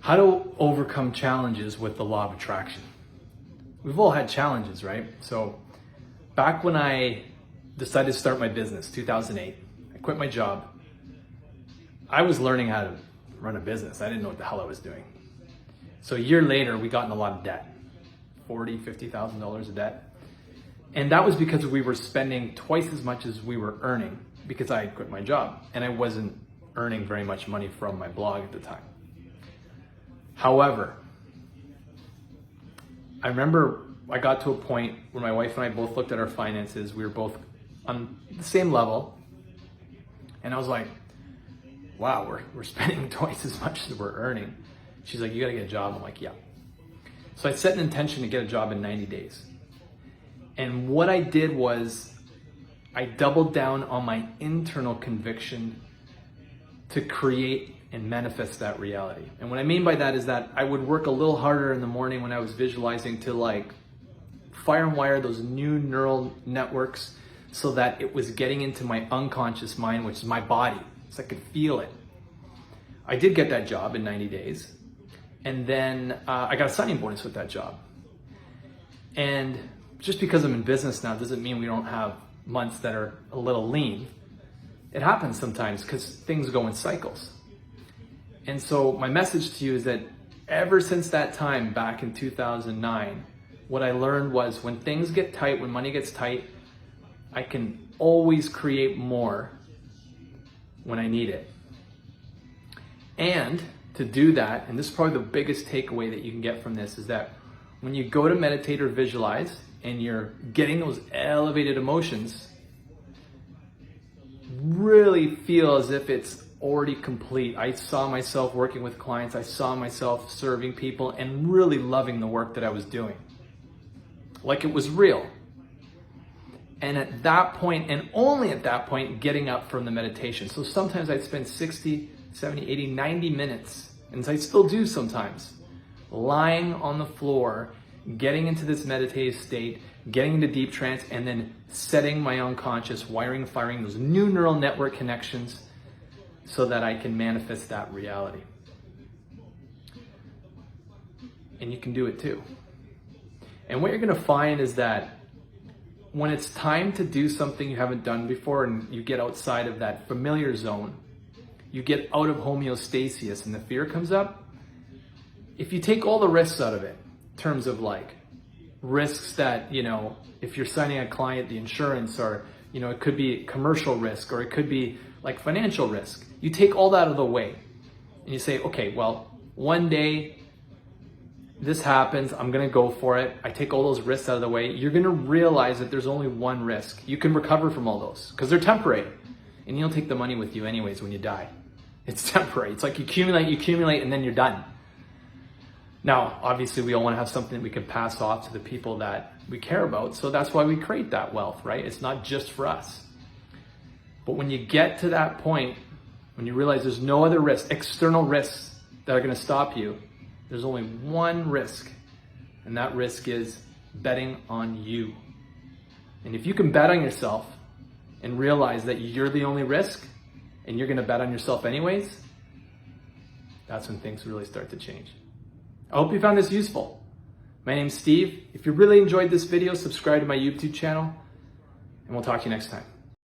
How to overcome challenges with the law of attraction. We've all had challenges, right? So back when I decided to start my business, 2008, I quit my job. I was learning how to run a business. I didn't know what the hell I was doing. So a year later, we got in a lot of debt, $40,000, $50,000 of debt. And that was because we were spending twice as much as we were earning because I had quit my job and I wasn't earning very much money from my blog at the time. However, I remember I got to a point where my wife and I both looked at our finances. We were both on the same level. And I was like, wow, we're spending twice as much as we're earning. She's like, you gotta get a job. I'm like, yeah. So I set an intention to get a job in 90 days. And what I did was I doubled down on my internal conviction to create and manifest that reality. And what I mean by that is that I would work a little harder in the morning when I was visualizing to like fire and wire those new neural networks so that it was getting into my unconscious mind, which is my body, so I could feel it. I did get that job in 90 days. And then I got a signing bonus with that job. And just because I'm in business now doesn't mean we don't have months that are a little lean. It happens sometimes because things go in cycles. And so my message to you is that ever since that time back in 2009, what I learned was when things get tight, when money gets tight, I can always create more when I need it. And to do that, and this is probably the biggest takeaway that you can get from this, is that when you go to meditate or visualize and you're getting those elevated emotions, really feel as if it's already complete. I saw myself working with clients. I saw myself serving people and really loving the work that I was doing. Like it was real. And at that point, and only at that point, getting up from the meditation. So sometimes I'd spend 60, 70, 80, 90 minutes, and I still do sometimes, lying on the floor, getting into this meditative state, getting into deep trance, and then setting my unconscious, wiring, firing those new neural network connections so that I can manifest that reality. And you can do it too. And what you're gonna find is that when it's time to do something you haven't done before and you get outside of that familiar zone, you get out of homeostasis and the fear comes up, if you take all the risks out of it, in terms of like risks that, if you're signing a client, the insurance, or, it could be commercial risk, or it could be like financial risk. You take all that out of the way and you say, okay, well, one day this happens, I'm gonna go for it. I take all those risks out of the way. You're gonna realize that there's only one risk. You can recover from all those because they're temporary, and you don't take the money with you anyways when you die. It's temporary. It's like you accumulate, and then you're done. Now, obviously, we all want to have something that we can pass off to the people that we care about. So that's why we create that wealth, right? It's not just for us. But when you get to that point, when you realize there's no other risk, external risks that are going to stop you, there's only one risk. And that risk is betting on you. And if you can bet on yourself and realize that you're the only risk and you're going to bet on yourself anyways, that's when things really start to change. I hope you found this useful. My name's Steve. If you really enjoyed this video, subscribe to my YouTube channel, and we'll talk to you next time.